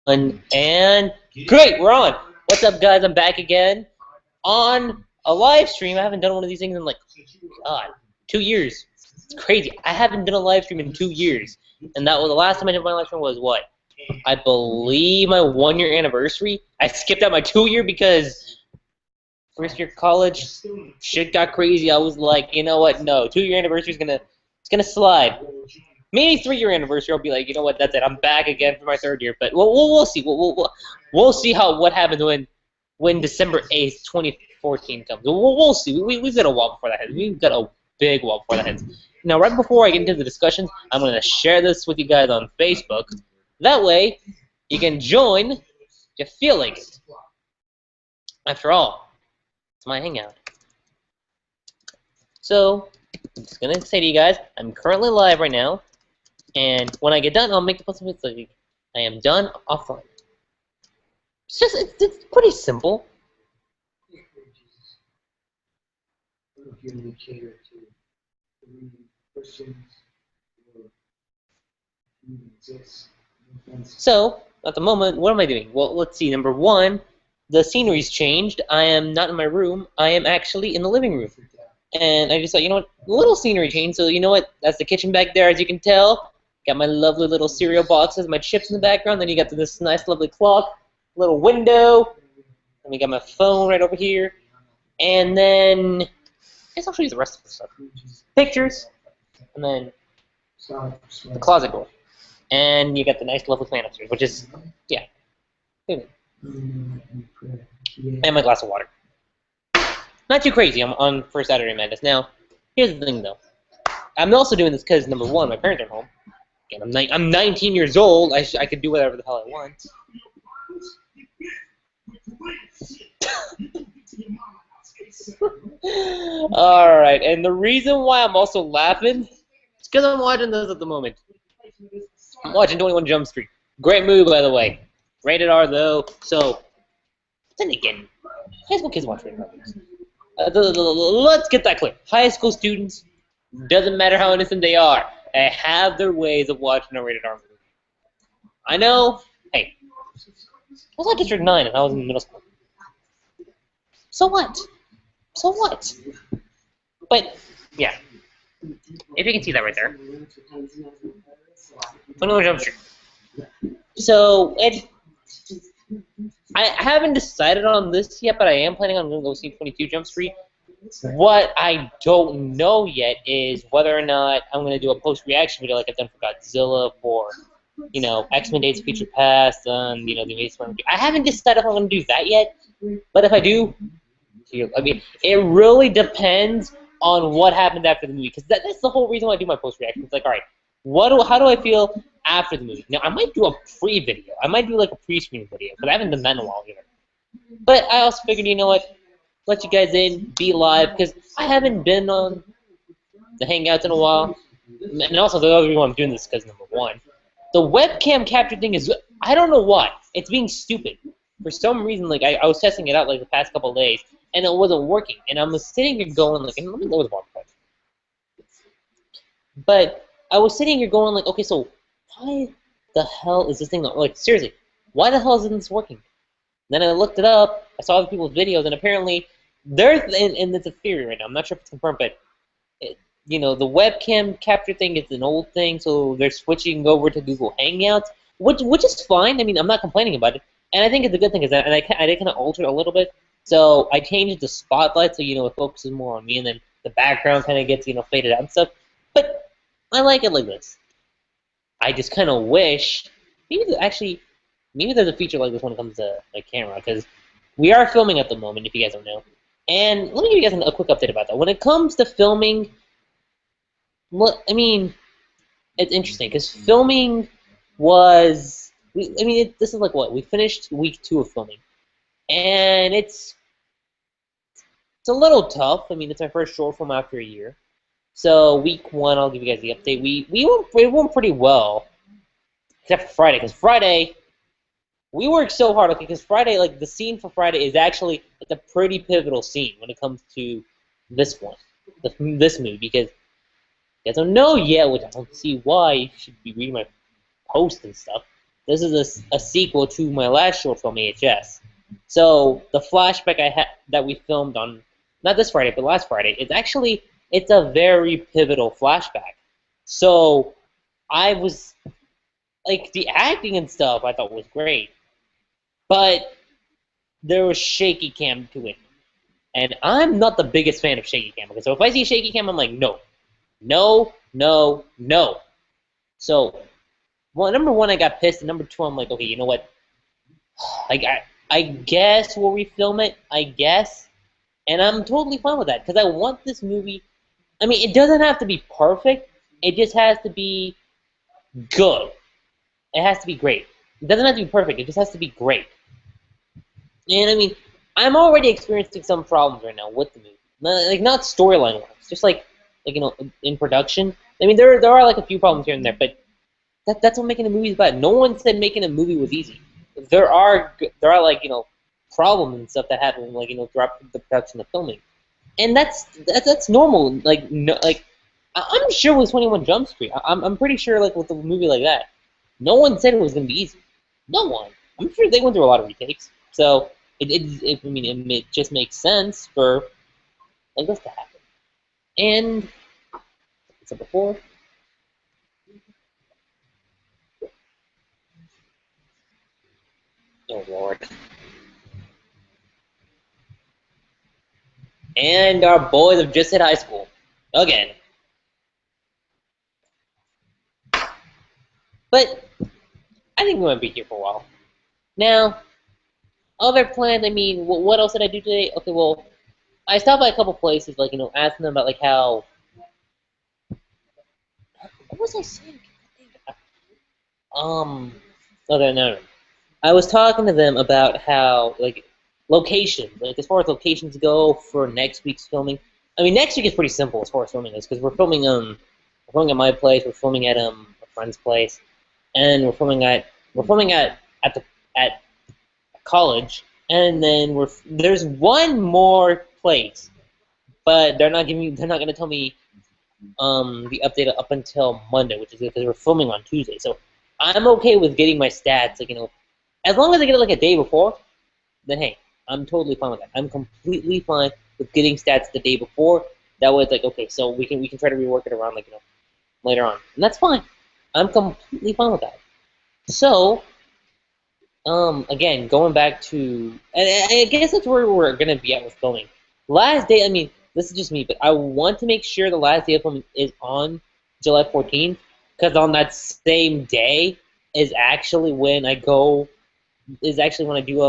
And great, we're on. What's up, guys? I'm back again on a live stream. I haven't done one of these things in like, God, 2 years. It's crazy. I haven't done a live stream in 2 years, and that was the last time I did my live stream was what? I believe my 1 year anniversary. I skipped out my 2 year because first year college shit got crazy. I was like, you know what? No, 2 year anniversary is gonna slide. Maybe 3 year anniversary, I'll be like, you know what, that's it. I'm back again for my 3rd year. But we'll see. We'll see what happens when December 8th, 2014 comes. We'll see. We've got a while before that hits. We've got a big while before that hits. Now, right before I get into the discussions, I'm going to share this with you guys on Facebook. That way, you can join if you feel like it. After all, it's my hangout. So, I'm just going to say to you guys, I'm currently live right now. And when I get done, I'll make the post like I am done offline. It's pretty simple. So, at the moment, what am I doing? Well, let's see. Number one, the scenery's changed. I am not in my room. I am actually in the living room. And I just thought, you know what, a little scenery change. So, you know what, that's the kitchen back there, as you can tell. Got my lovely little cereal boxes, my chips in the background. Then you got this nice, lovely clock, little window. Then we got my phone right over here. And then, I guess I'll show you the rest of the stuff. Pictures. And then the closet door. And you got the nice, lovely plant upstairs, which is, yeah. And my glass of water. Not too crazy. I'm on for Saturday Madness. Now, here's the thing, though. I'm also doing this because, number one, my parents are home. Again, I'm 19 years old. I could do whatever the hell I want. Alright, and the reason why I'm also laughing is because I'm watching this at the moment. I'm watching 21 Jump Street. Great movie, by the way. Rated R, though. So, then again, high school kids watch rated R movies. Let's get that clear. High school students, doesn't matter how innocent they are, they have their ways of watching a rated R movie. I know, hey, I was on District 9 and I was in middle school. So what? So what? But, yeah. If you can see that right there. 21 Jump Street. So, I haven't decided on this yet, but I am planning on going to go see 22 Jump Street. What I don't know yet is whether or not I'm going to do a post-reaction video like I've done for Godzilla, for, you know, X-Men Days of Future Past, and, you know, the Amazing Spider-Man. I haven't decided if I'm going to do that yet, but if I do, I mean, it really depends on what happens after the movie, because that's the whole reason why I do my post-reaction. It's like, all right, how do I feel after the movie? Now, I might do a pre-video. I might do, like, a pre-screen video, but I haven't done that in a while either. But I also figured, you know what, let you guys in, be live, because I haven't been on the Hangouts in a while. And also, the other reason I'm doing this is because, number one, the webcam capture thing is, I don't know why, it's being stupid. For some reason, like, I was testing it out, like, the past couple of days, and it wasn't working. And I'm sitting here going, like, and let me lower the volume. But I was sitting here going, like, okay, so why the hell is this thing not, like, seriously, why the hell isn't this working? Then I looked it up, I saw other people's videos, and apparently, and it's a theory right now, I'm not sure if it's confirmed, but, you know, the webcam capture thing is an old thing, so they're switching over to Google Hangouts, which is fine. I mean, I'm not complaining about it, and I think it's a good thing, and I did kind of alter it a little bit. So I changed the spotlight so, you know, it focuses more on me, and then the background kind of gets, you know, faded out and stuff. But I like it like this. I just kind of wish, maybe there's a feature like this when it comes to like camera, because we are filming at the moment, if you guys don't know. And let me give you guys a quick update about that. When it comes to filming, I mean, it's interesting, because filming was, this is like what, we finished week 2 of filming. And it's a little tough. I mean, it's our first short film after a year. So week 1, I'll give you guys the update. We went pretty well, except for Friday, because Friday, we worked so hard, okay, because Friday, like, the scene for Friday is actually, it's a pretty pivotal scene when it comes to this one, this movie, because you guys don't know yet, which I don't see why. You should be reading my post and stuff. This is a sequel to my last short film, AHS. So the flashback I had that we filmed on not this Friday but last Friday, it's a very pivotal flashback. So I was like the acting and stuff I thought was great, but there was shaky cam to it, and I'm not the biggest fan of shaky cam. So if I see shaky cam, I'm like no, no, no, no. So well, number one, I got pissed, and number two, I'm like, okay, you know what? Like I guess we'll refilm it. I guess, and I'm totally fine with that because I want this movie. I mean, it doesn't have to be perfect. It just has to be good. It has to be great. It doesn't have to be perfect. It just has to be great. And I mean, I'm already experiencing some problems right now with the movie. Like not storyline wise, just like in production. I mean, there are like a few problems here and there, but that's what making a movie is about. No one said making a movie was easy. There are like problems and stuff that happen like throughout the production of filming, and that's normal. Like no, like I'm sure with 21 Jump Street, I'm pretty sure like with a movie like that, no one said it was gonna be easy. No one. I'm sure they went through a lot of retakes. So I mean it just makes sense for like this to happen. And like I said before, oh lord. And our boys have just hit high school again. But I think we might be here for a while. Now, other plans. I mean, what else did I do today? Okay, well, I stopped by a couple places, like asking them about like how. What was I saying? Um, okay, no. I was talking to them about how like locations, like as far as locations go for next week's filming. I mean, next week is pretty simple as far as filming is because we're filming at my place, we're filming at a friend's place, and we're filming at the at college, and then there's one more place, but they're not gonna tell me the update up until Monday, which is because we're filming on Tuesday. So I'm okay with getting my stats, like as long as I get it like a day before, then hey, I'm totally fine with that. I'm completely fine with getting stats the day before. That way it's like okay, so we can try to rework it around like later on, and that's fine. I'm completely fine with that. So again, going back to, and I guess that's where we're gonna be at with filming. Last day, I mean, this is just me, but I want to make sure the last day of filming is on July 14th, because on that same day is actually when I go, is actually when I do,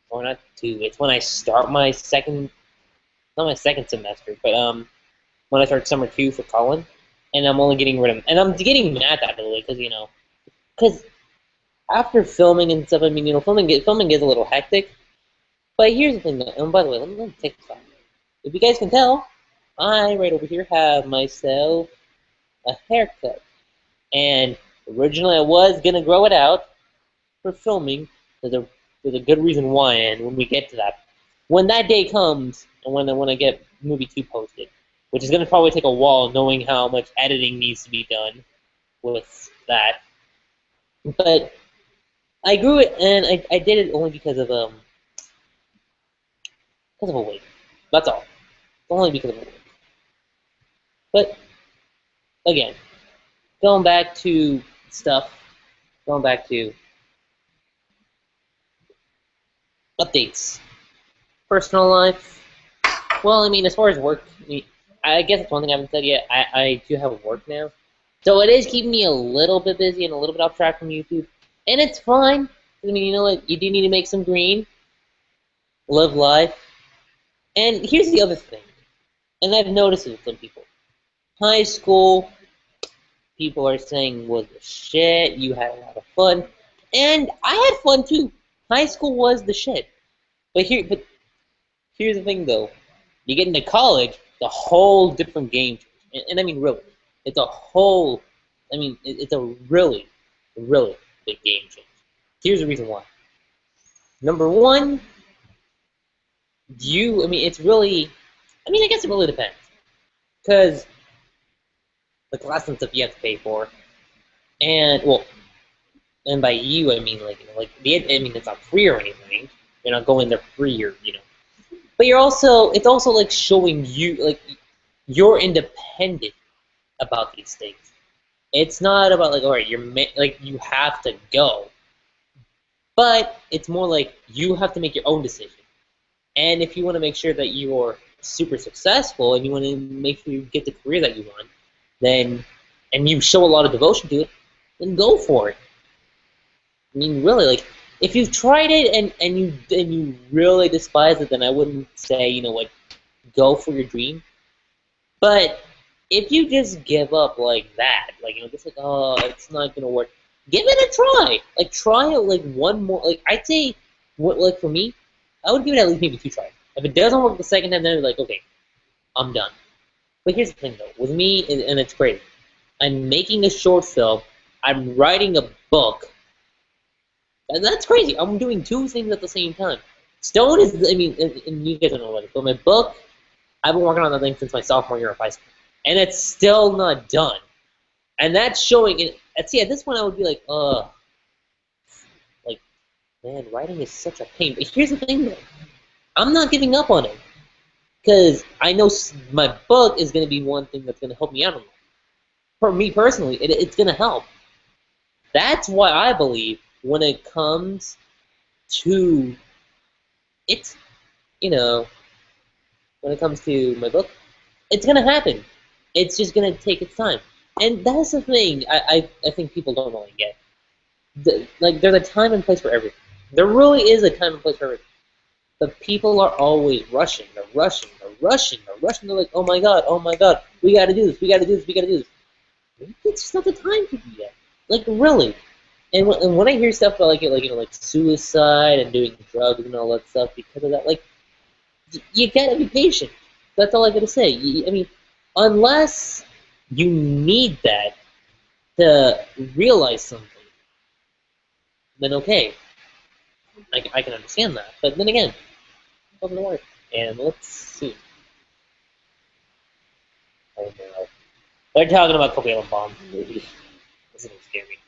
or not two, it's when I start my second, not my second semester, but, when I start summer 2 for Colin, and I'm only getting rid of, and I'm getting math out of the way, because after filming and stuff, I mean, filming gets a little hectic. But here's the thing, though, and by the way, let me take this off. If you guys can tell, I right over here have myself a haircut, and originally I was gonna grow it out for filming. There's a good reason why, and when we get to that, when that day comes, and when I get movie 2 posted, which is gonna probably take a while, knowing how much editing needs to be done with that, but. I grew it, and I did it only because of a wig. That's all. Only because of a wig. But again, going back to stuff, going back to updates, personal life. Well, I mean, as far as work, I guess that's one thing I haven't said yet. I do have work now, so it is keeping me a little bit busy and a little bit off track from YouTube, and it's fine. I mean, you know what? You do need to make some green, live life. And here's the other thing, and I've noticed it with some people. High school, people are saying was the shit, you had a lot of fun. And I had fun too. High school was the shit. But here's the thing though. You get into college, it's a whole different game. And I mean really. It's a whole it's a really, really big game change. Here's the reason why. Number one, it's really, I guess it really depends. Because the class and stuff you have to pay for. And, well, And by you, I mean like like I mean it's not free or anything. You're not going there free or but you're also it's also like showing you like you're independent about these things. It's not about like all right, like you have to go, but it's more like you have to make your own decision. And if you want to make sure that you're super successful and you want to make sure you get the career that you want, then and you show a lot of devotion to it, then go for it. I mean, really, like if you've tried it and you really despise it, then I wouldn't say what, go for your dream. But if you just give up like that, like just like oh, it's not gonna work, give it a try. Like try it like one more. Like I'd say, what like for me, I would give it at least maybe two tries. If it doesn't work the second time, then I'd be like okay, I'm done. But here's the thing though, with me, and it's crazy. I'm making a short film. I'm writing a book. And that's crazy. I'm doing two things at the same time. Stone is, I mean, and you guys don't know about it, but my book, I've been working on that thing since my sophomore year of high school. And it's still not done. And that's showing it. See, at this point, I would be like, man, writing is such a pain. But here's the thing, though. I'm not giving up on it. Because I know my book is going to be one thing that's going to help me out a lot. For me personally, it's going to help. That's why I believe when it comes to it's when it comes to my book, it's gonna happen. It's just gonna take its time, and that's the thing I think people don't really get. Like there's a time and place for everything. There really is a time and place for everything. But people are always rushing. They're rushing. They're rushing. They're rushing. They're like, oh my god, we gotta do this. We gotta do this. We gotta do this. It's just not the time to do that. Like really. And when I hear stuff about like suicide and doing drugs and all that stuff because of that, like you gotta be patient. That's all I gotta say. I mean, unless you need that to realize something, then okay, I can understand that. But then again, it doesn't work. And let's see. Oh no, they're talking about covalent bombs in the movie. This is scary.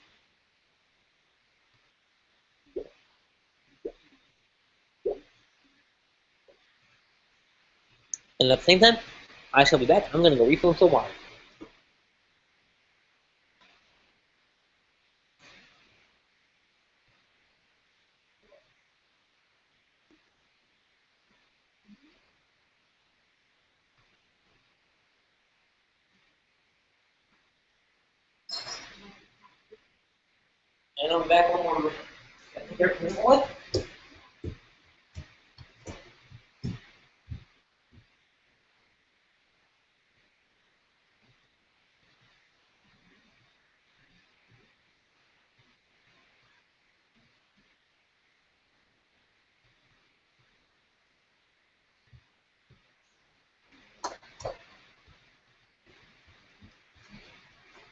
And at the same time, I shall be back. I'm gonna go refill some water. And I'm back one more. What?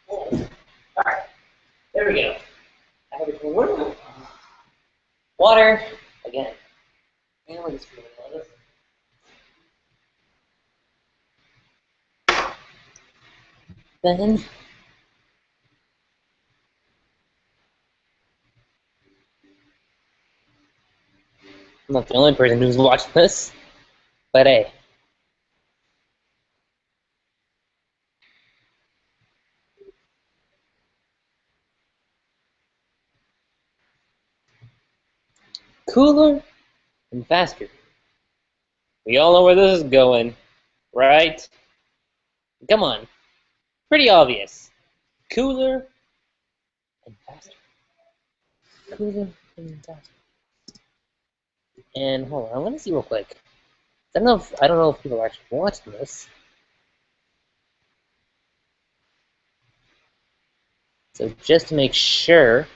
Oh, alright, there we go. I have a water again. And I'll just put this. Then I'm not the only person who's watching this, but hey. Cooler and faster. We all know where this is going, right? Come on. Pretty obvious. Cooler and faster. Cooler and faster. And hold on, I'm gonna see real quick. I don't know if people are actually watching this. So just to make sure,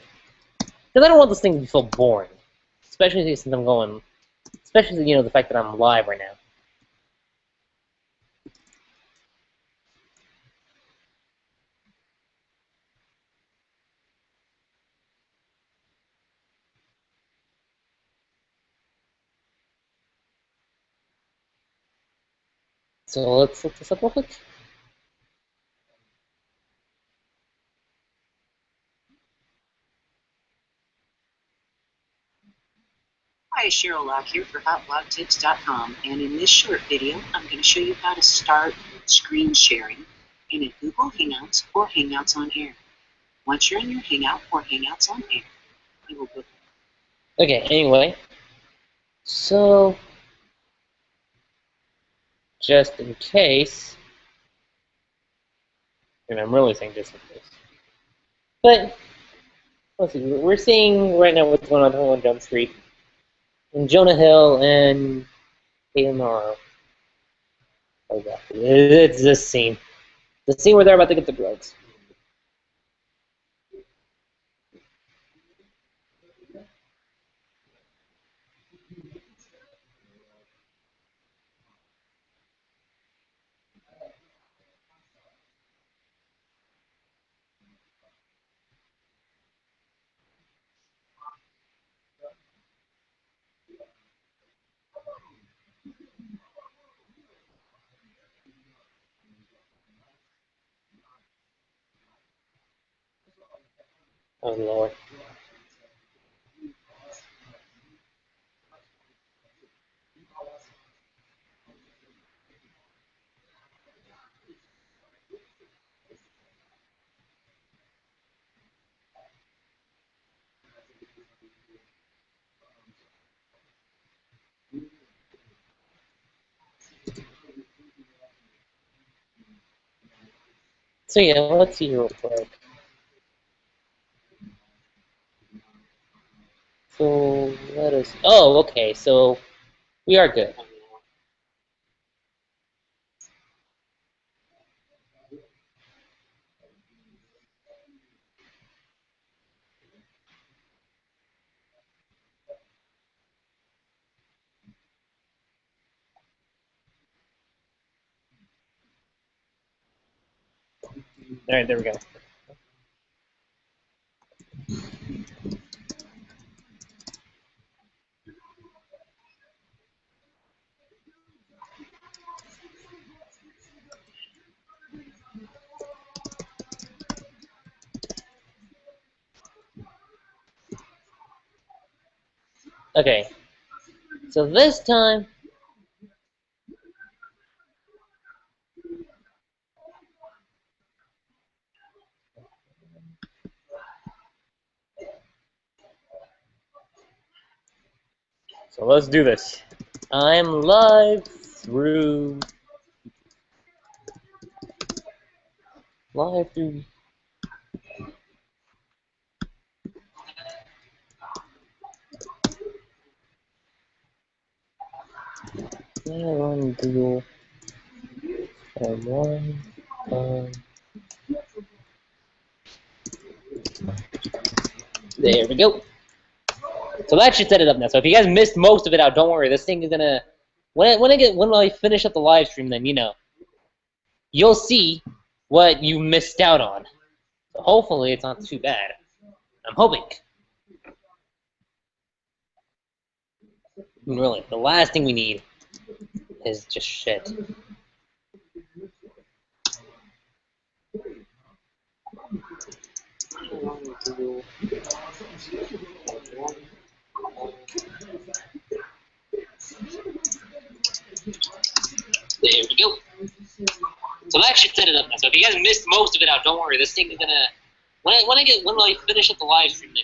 because I don't want this thing to be so boring, especially since I'm going, especially the fact that I'm live right now. So let's look this up real quick. Hi, Cheryl Locke here for HotBlogTips.com, and in this short video, I'm going to show you how to start screen sharing in a Google Hangouts or Hangouts on Air. Once you're in your Hangout or Hangouts on Air, you will go. Okay, anyway. So, just in case, and I'm really saying just in case, but let's see, we're seeing right now what's going on 21 Jump Street, and Jonah Hill and Caitlin are, oh god, it's this scene. The scene where they're about to get the drugs. Oh lord. So yeah, let's see real quick. So let us. Oh, okay. So we are good. All right, there we go. Okay. So this time. So let's do this. I'm live through. Live through. On Google. One. There we go. So that should set it up now. So if you guys missed most of it out, don't worry. This thing is gonna when I finish up the live stream, then you'll see what you missed out on. So hopefully it's not too bad. I'm hoping. Really, the last thing we need is just shit. There we go. So that should set it up now. So if you guys missed most of it out, don't worry. This thing is gonna when I finish up the live stream, then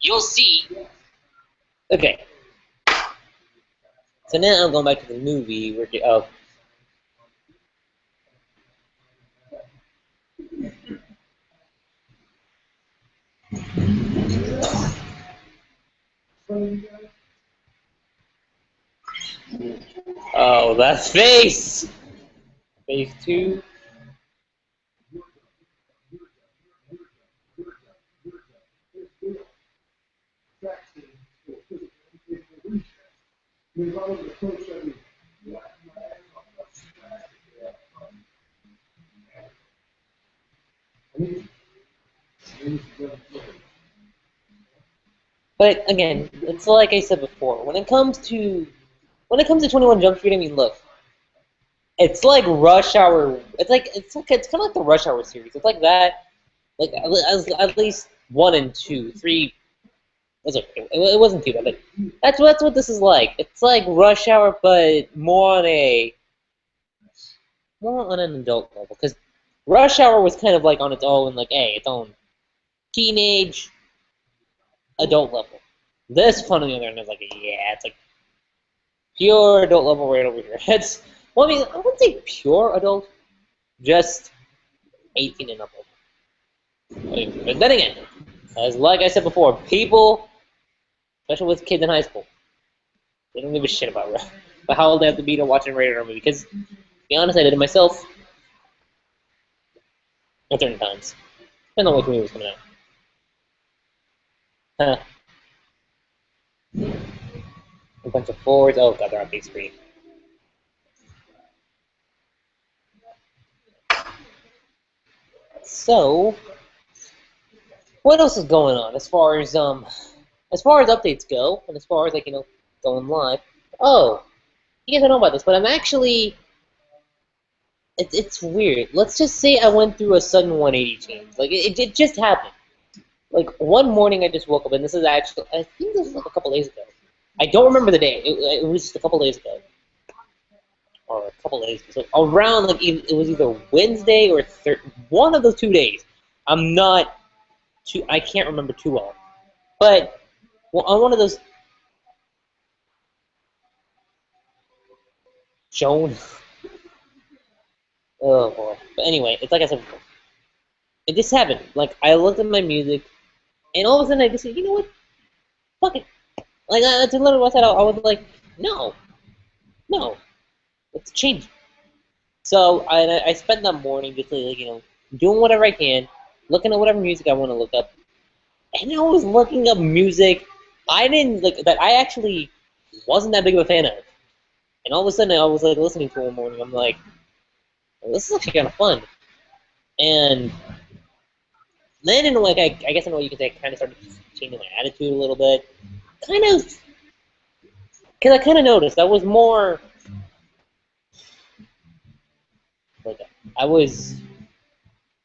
you'll see. Okay. So now I'm going back to the movie. Oh, that's face. Phase 2. But again, it's like I said before. When it comes to 21 Jump Street, I mean, look, it's like Rush Hour. It's kind of like the Rush Hour series. It's like that. Like at least 1 and 2, 3. was okay. It wasn't too bad. But that's what this is like. It's like Rush Hour, but more on an adult level. Because Rush Hour was kind of like on its own, like its own teenage adult level. This, on the other end, is like it's like pure adult level right over here. It's well, I mean, I wouldn't say pure adult, just 18 and up. But then again, as like I said before, people, especially with kids in high school, they don't give a shit about how old they have to be to watch a rated R movie. Because, to be honest, I did it myself at certain times. Depending on which movie was coming out. Huh. A bunch of Fords. Oh god, they're on big screen. So, what else is going on as far as updates go, and as far as like going live? Oh, you guys don't know about this, but I'm actually. It's weird. Let's just say I went through a sudden 180 change. Like it just happened. Like one morning I just woke up, and this is actually I think this was like a couple days ago. I don't remember the day. It was just a couple days ago, or a couple days ago. So around like it was either Wednesday or one of those 2 days. I can't remember too well, but on one of those. Joan. Oh boy. But anyway, it's like I said before. It just happened. Like I looked at my music, and all of a sudden I just said, you know what? Fuck it. Like that's literally what I said. I was like, no, let's change. So I spent that morning just like doing whatever I can, looking at whatever music I want to look up, and I was looking up music I didn't like that I actually wasn't that big of a fan of. And all of a sudden I was like listening to it one morning. I'm like, well, this is actually kind of fun. And then in like I guess in a way you could say, I kind of started changing my attitude a little bit. Kind of, because I kind of noticed I was more like I was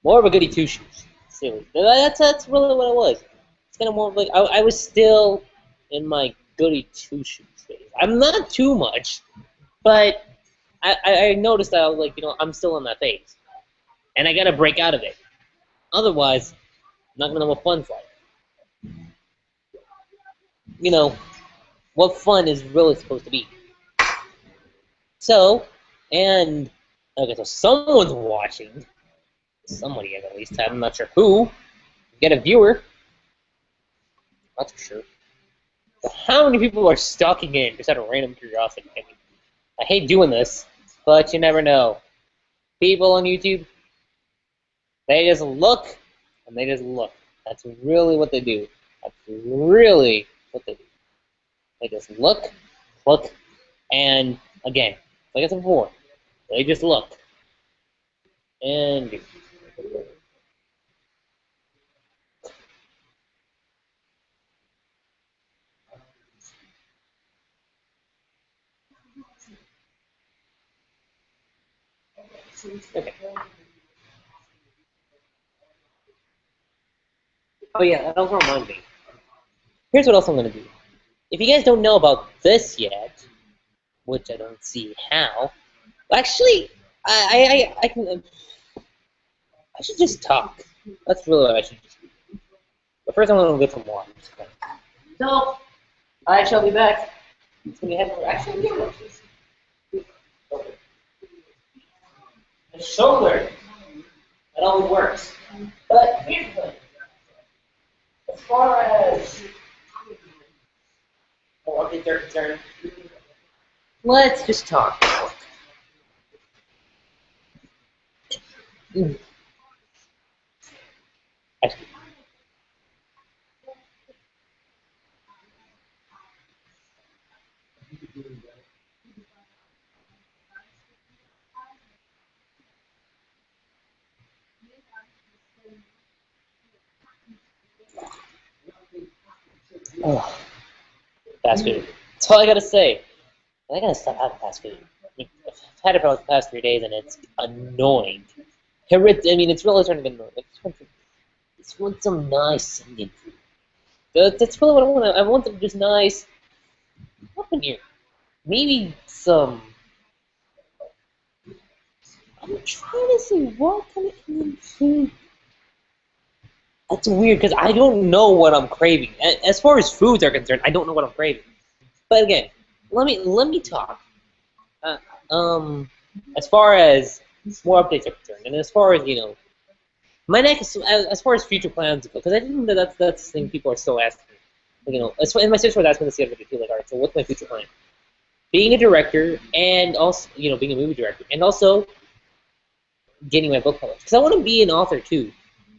more of a goody two shoes. Seriously, that's really what it was. It's kind of more of like I was still in my goody two shoes phase. I'm not too much, but I noticed that I was like I'm still in that phase, and I gotta break out of it. Otherwise, I'm not gonna know what fun's like. What fun is really supposed to be. So, and okay, so someone's watching. Somebody at least. I'm not sure who. Get a viewer. That's for sure. But how many people are stalking in just out of random curiosity? I mean, I hate doing this, but you never know. People on YouTube, they just look and they just look. That's really what they do. That's really what they do. They just look, and again, like I said before, they just look. And okay. Oh yeah, that also reminds me. Here's what else I'm gonna do. If you guys don't know about this yet, which I don't see how, actually, I can. I should just talk. That's really what I should just do. But first, I'm gonna get some water. So, I shall be back. It's gonna be heavy. Actually, the shoulder. That always works. But here's the thing. As far as updates are concerned, let's just talk. Oh, fast food. That's all I gotta say. I gotta stop having fast food. I've had it for like the past 3 days, and it's annoying. It's really starting to get annoying. Like, just want some nice Indian food. That's really what I want. I want them just nice. Up in here. Maybe some. I'm trying to see what kind of Indian food. That's weird because I don't know what I'm craving. As far as foods are concerned, I don't know what I'm craving. But again, let me talk. Uh, um, as far as more updates are concerned, and as far as my next, as far as future plans go, because I think that's the thing people are still asking. And my sister was asking this the other day too. Like, all right, so what's my future plan? Being a director, and also being a movie director, and also getting my book published. Because I want to be an author too.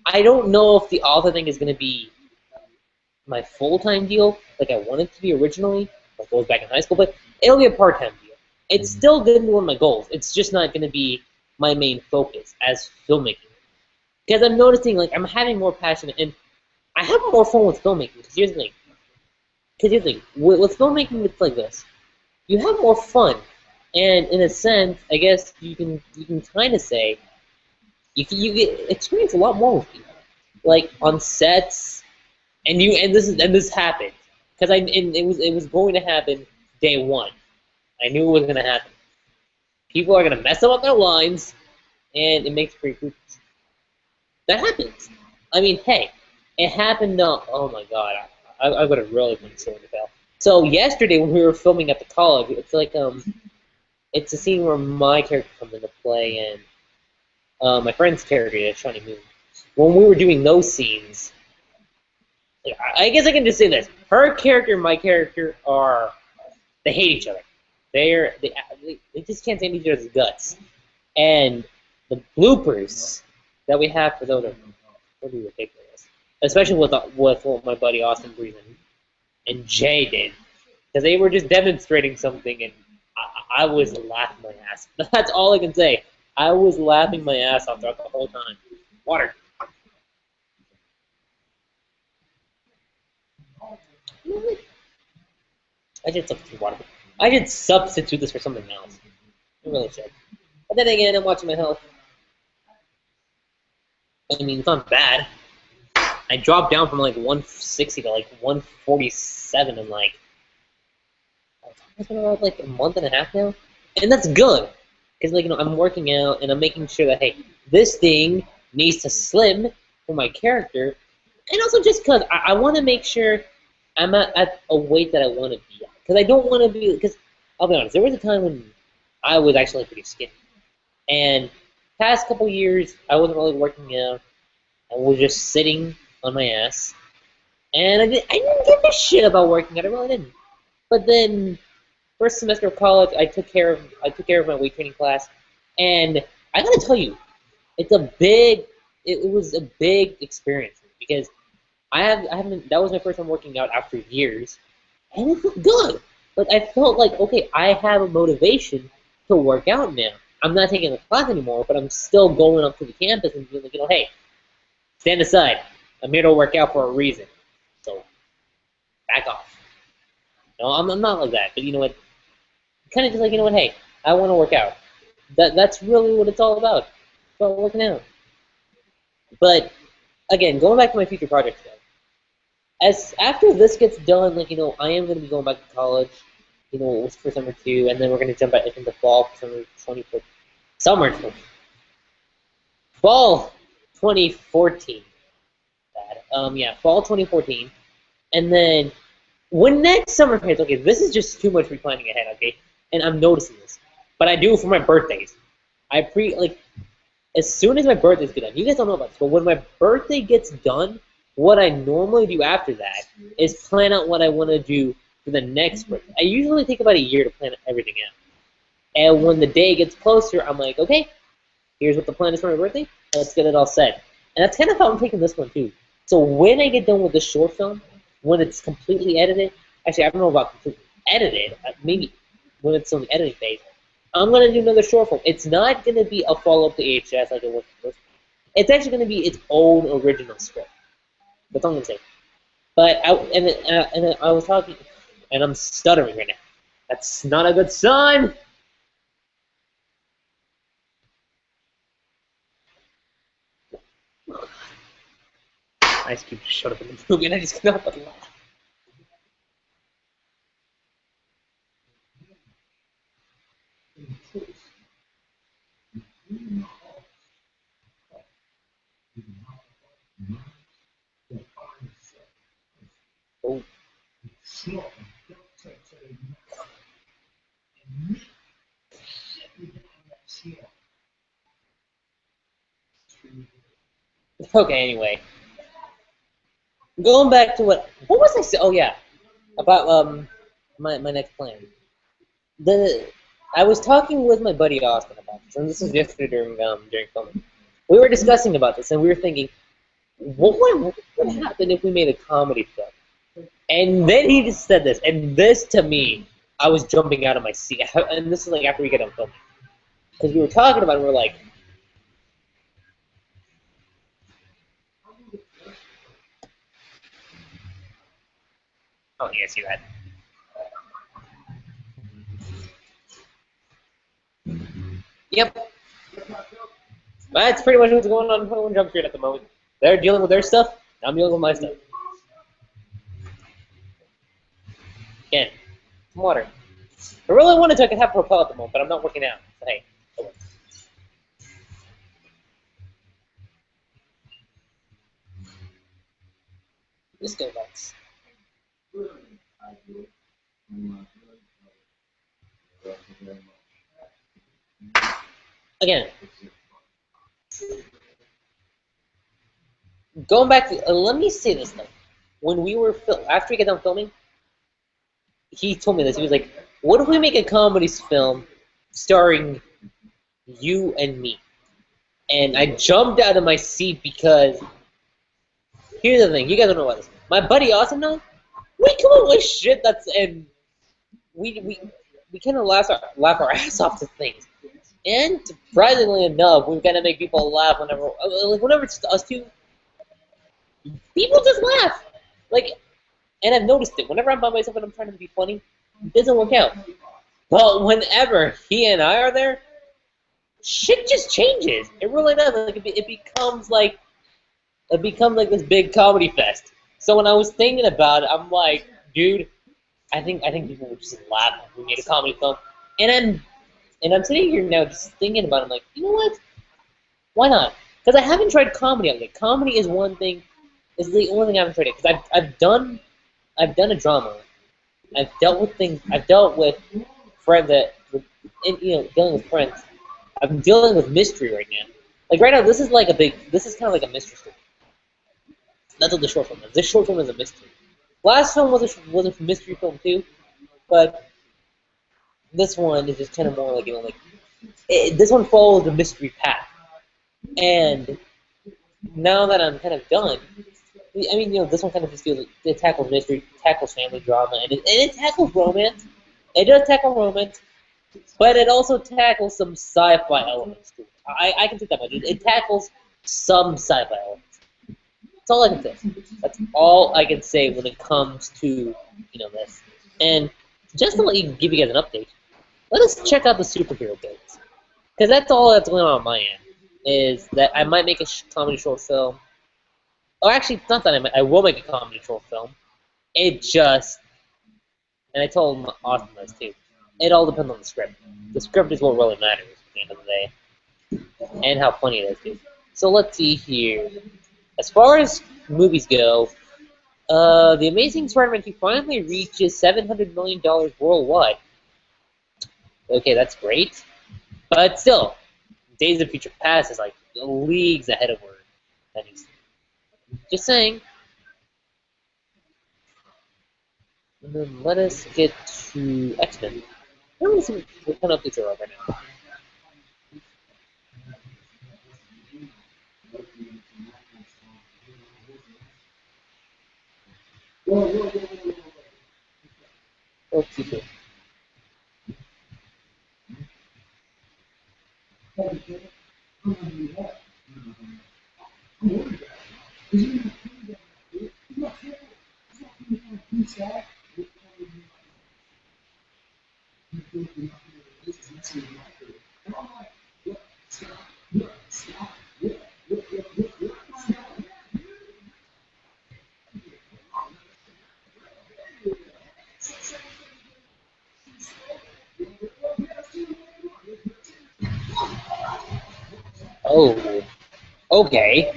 I don't know if the author thing is going to be my full-time deal, like I wanted to be originally, like I was back in high school, but it'll be a part-time deal. It's still going to be one of my goals. It's just not going to be my main focus as filmmaking. Because I'm noticing, like, I'm having more passion, and I have more fun with filmmaking. Because here's the thing. With filmmaking, it's like this. You have more fun, and in a sense, I guess you can kind of say you get experience a lot more with people, like on sets, and this happened because it was going to happen day one. I knew it was going to happen. People are going to mess up their lines, and it makes pretty cool. That happens. I mean, hey, it happened. No, oh my God, I would have really been so in the bell. So yesterday when we were filming at the college, it's like it's a scene where my character comes into play and my friend's character, Shawnee Moon. When we were doing those scenes, I guess I can just say this: her character and my character they hate each other. They just can't stand each other's guts. And the bloopers that we have for those are pretty ridiculous, especially with what my buddy Austin Breeze and Jay did, because they were just demonstrating something, and I was laughing my ass. That's all I can say. I was laughing my ass off throughout the whole time. Water. I should substitute water. I should substitute this for something else. I really should. But then again, I'm watching my health. I mean, it's not bad. I dropped down from like 160 to like 147 in it's been about like a month and a half now, and that's good because I'm working out and I'm making sure that hey, this thing needs to slim for my character, and also just because I want to make sure I'm at a weight that I want to be at, because I don't want to be, because I'll be honest, there was a time when I was actually pretty skinny, and past couple years I wasn't really working out. I was just sitting on my ass, and I didn't give a shit about working out. I really didn't. But then, first semester of college, I took care of my weight training class, and I gotta tell you, it was a big experience because I haven't that was my first time working out after years, and it felt good. Like I felt like okay, I have a motivation to work out now. I'm not taking the class anymore, but I'm still going up to the campus and being like, hey, stand aside. I'm here to work out for a reason. So back off. No, I'm not like that. But you know what? Kind of just like, hey, I want to work out. That's really what it's all about. It's about working out. But again, going back to my future projects though. As after this gets done, I am going to be going back to college. For summer 2, and then we're going to jump back into fall for summer 2014. Yeah, fall 2014, and then when next summer hits, okay, this is just too much for planning ahead, okay, and I'm noticing this, but I do it for my birthdays. As soon as my birthdays get done, you guys don't know about this, but when my birthday gets done, what I normally do after that is plan out what I want to do for the next birthday. I usually take about a year to plan everything out, and when the day gets closer, I'm like, okay, here's what the plan is for my birthday. Let's get it all set. And that's kind of how I'm taking this one too. So when I get done with this short film, when it's completely edited, actually I don't know about completely edited, maybe when it's on the editing phase, I'm going to do another short film. It's not going to be a follow-up to AHS like it was the first one. It's actually going to be its own original script. That's all I'm going to say. But I was talking, and I'm stuttering right now. That's not a good sign. Ice Cube just showed up in the movie, and I just couldn't help but laugh. Oh. Okay, anyway. Going back to what was I saying? Oh yeah, about my next plan. I was talking with my buddy Austin about this, and this was yesterday during filming. We were discussing about this, and we were thinking, what would happen if we made a comedy film? And then he just said this, and this to me, I was jumping out of my seat. And this is like after we get done filming, because we were talking about it, and we are like, oh yeah, see that. Yep. That's pretty much what's going on in 21 Jump Street at the moment. They're dealing with their stuff, I'm dealing with my stuff. Again, some water. I really wanted to, I could have Propel at the moment, but I'm not working out. So hey, it works. Just go nuts. Again, going back to, let me say this though. When we were after we get done filming, he told me this. He was like, "What if we make a comedy film starring you and me?" And I jumped out of my seat because here's the thing. You guys don't know about this. My buddy Austin knows. We come up with shit that's and we kind of laugh our ass off to things. And surprisingly enough, we're gonna make people laugh whenever it's us two. People just laugh. And I've noticed it. Whenever I'm by myself and I'm trying to be funny, it doesn't work out. But whenever he and I are there, shit just changes. It really does. It becomes like this big comedy fest. So when I was thinking about it, I'm like, dude, I think people would just laugh if we made a comedy film. And I'm sitting here now just thinking about it. I'm like, you know what? Why not? Because I haven't tried comedy yet. Comedy is one thing. Is the only thing I haven't tried it. Because I've done a drama. I've dealt with things. I've dealt with friends dealing with friends. I'm dealing with mystery right now. Like right now, this is kind of like a mystery story. That's what the short film is. This short film is a mystery. Last film was a mystery film too, but this one is just kind of more like this one follows the mystery path. And now that I'm kind of done, I mean, this one kind of just feels it tackles mystery, tackles family drama, and it tackles romance. It does tackle romance, but it also tackles some sci-fi elements too. I can take that much. It tackles some sci-fi elements. That's all I can say. That's all I can say when it comes to this. And just to give you guys an update, let us check out the superhero builds, because that's all that's going on my end. Is that I might make a comedy short film. Oh, actually, it's not that I will make a comedy short film. It just, and I told Austin this too. It all depends on the script. The script is what really matters at the end of the day, and how funny it is too. So let's see here. As far as movies go, The Amazing Spider-Man 2 finally reaches $700 million worldwide. Okay, that's great, but still, Days of Future Past is like leagues ahead of where that needs to be. Just saying. And then let us get to X-Men. Let me see what kind of updates are up right now. Let's see here. Oh, okay.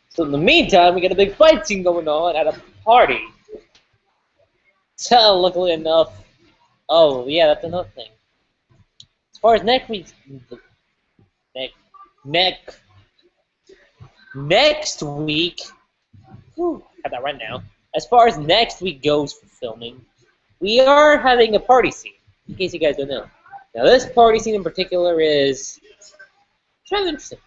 So in the meantime, we got a big fight scene going on at a party. So luckily enough, oh yeah, that's another thing. As far as next, next, next week, whew, got that right now. As far as next week goes for filming, we are having a party scene. In case you guys don't know. Now this party scene in particular is it's rather interesting.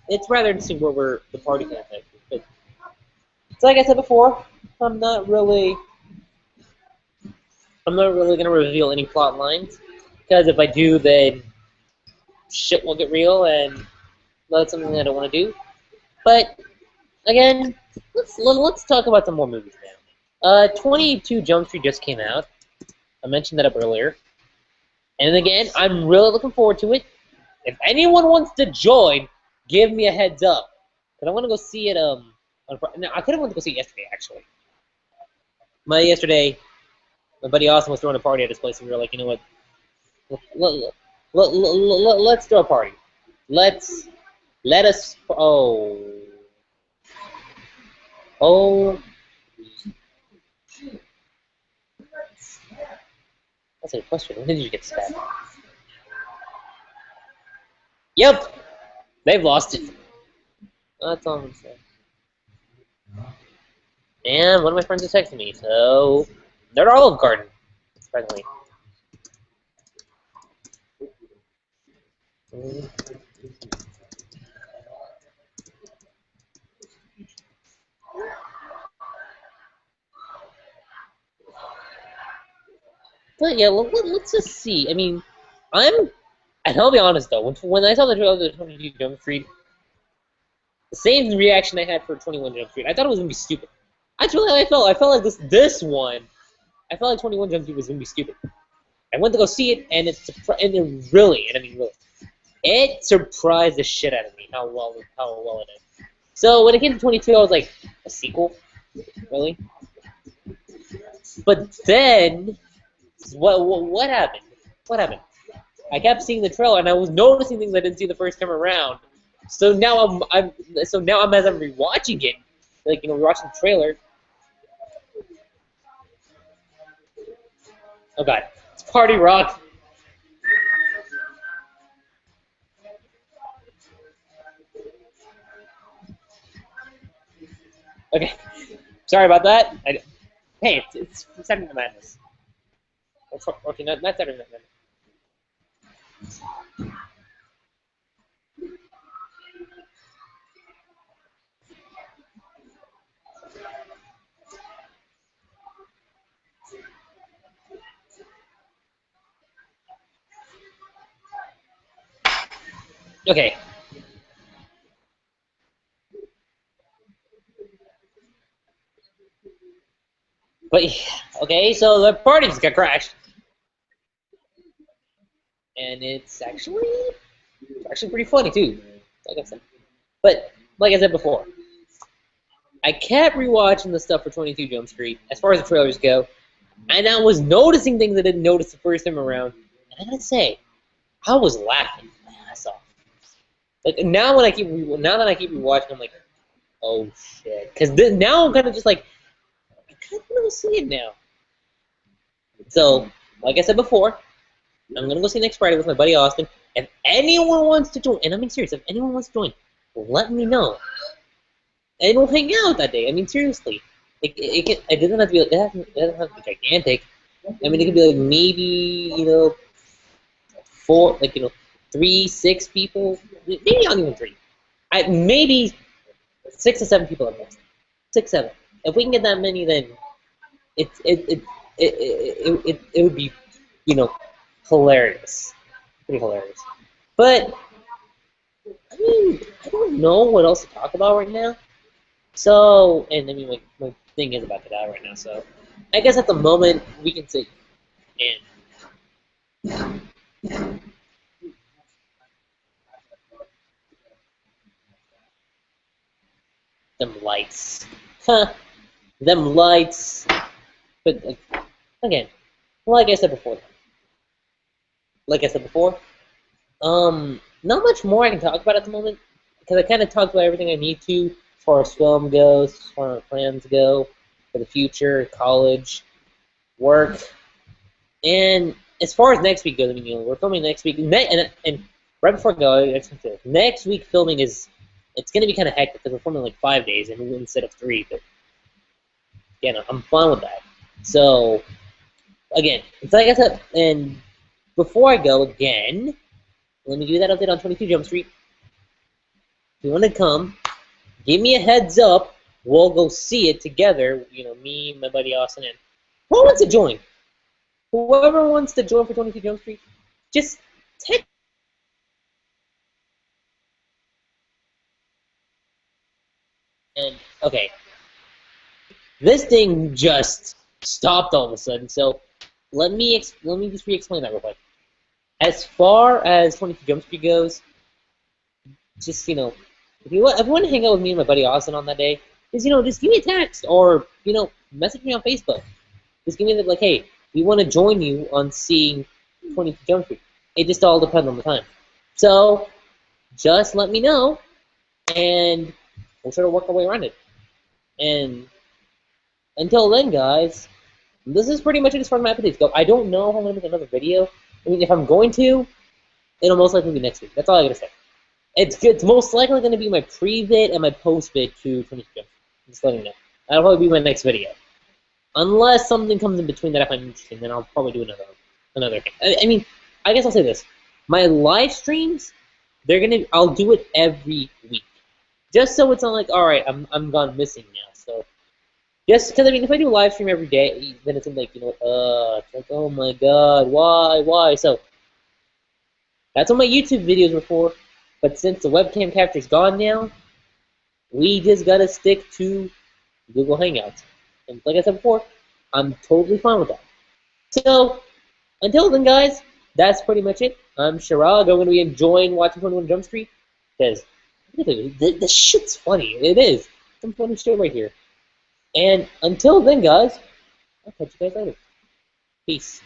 It's rather interesting where the party kind of thing. But so like I said before, I'm not really gonna reveal any plot lines because if I do, then shit will get real, and that's something I don't want to do. But again, let's talk about some more movies now. 22 Jump Street just came out. I mentioned that up earlier, and again, I'm really looking forward to it. If anyone wants to join, give me a heads up, cause I want to go see it. No, I could have went to go see it yesterday actually. Yesterday, my buddy Austin was throwing a party at his place, and we were like, you know what? Let's throw a party. Let us. Oh. That's a question. When did you get stabbed? Yep. They've lost it. That's all I'm saying. And one of my friends is texting me, so they're at Olive Garden, surprisingly. But yeah, let's just see. I mean, and I'll be honest though, when I saw the trailer of 22 Jump Street, the same reaction I had for 21 Jump Street, I thought it was gonna be stupid. That's really how I felt like this one. I felt like 21 Jump Street was gonna be stupid. I went to go see it, and it really, it surprised the shit out of me how well it is. So when it came to 22, I was like, a sequel, really? But then, what happened? What happened? I kept seeing the trailer, and I was noticing things I didn't see the first time around. So now I'm as I'm rewatching it, like rewatching the trailer. Oh god, it's Party Rock. Okay, sorry about that. Hey, it's Saturday Night Madness. Okay, not Saturday Night Madness. Okay. But okay, so the party just got crashed, and it's actually pretty funny too. Like I said, but like I said before, I kept rewatching the stuff for 22 Jump Street as far as the trailers go, and I was noticing things I didn't notice the first time around. And I gotta say, I was laughing my ass off. Like now that I keep rewatching, I'm like, oh shit, because now I'm kind of just like, I kind of want to see it now. So, like I said before, I'm gonna go see next Friday with my buddy Austin. If anyone wants to join, and I'm being serious, if anyone wants to join, let me know. And we'll hang out that day. I mean, seriously. It doesn't have to be. It doesn't have to be gigantic. I mean, it could be like maybe 4, 3, 6 people. Maybe not even 3. Maybe 6 or 7 people at most. 6, 7. If we can get that many, then it would be hilarious, pretty hilarious. But I mean, I don't know what else to talk about right now. So, and I mean, my thing is about to die right now. So, I guess at the moment we can say, and them lights, huh? Them lights. But again, like I said before, not much more I can talk about at the moment because I kind of talked about everything I need to as far as film goes, as far as plans go for the future, college, work, and as far as next week goes. I mean, we're filming next week, and right before I go, I just want to say, next week filming it's going to be kind of hectic because we're filming like 5 days instead of 3. But again, I'm fine with that. So again, it's like I said, and before I go again, let me give you that update on 22 Jump Street. If you want to come, give me a heads up. We'll go see it together. Me, my buddy Austin, and who wants to join? Whoever wants to join for 22 Jump Street, just text. And okay, this thing just stopped all of a sudden. So let me just re-explain that real quick. As far as 22 Jump Street goes, just if you want to hang out with me and my buddy Austin on that day, just give me a text or message me on Facebook. Just give me like, hey, we want to join you on seeing 22 Jump Street. It just all depends on the time. So just let me know, and we'll try to work our way around it. And until then, guys, this is pretty much it as far as my updates go. I don't know if I'm going to make another video. I mean, if I'm going to, it'll most likely be next week. That's all I got to say. It's most likely going to be my pre-vid and my post-vid to 22 Jump Street. Just letting you know. That'll probably be my next video. Unless something comes in between that I find interesting, then I'll probably do another thing. I mean, I guess I'll say this. My live streams, I'll do it every week. Just so it's not like, alright, I'm gone missing now. So, just because, I mean, if I do a live stream every day, then it's like, it's like, oh my god, why? So, that's what my YouTube videos were for. But since the webcam capture's gone now, we just gotta stick to Google Hangouts. And like I said before, I'm totally fine with that. So, until then, guys, that's pretty much it. I'm Shirag. I'm going to be enjoying watching 21 Jump Street because this shit's funny. It is. Some funny shit right here. And until then, guys, I'll catch you guys later. Peace.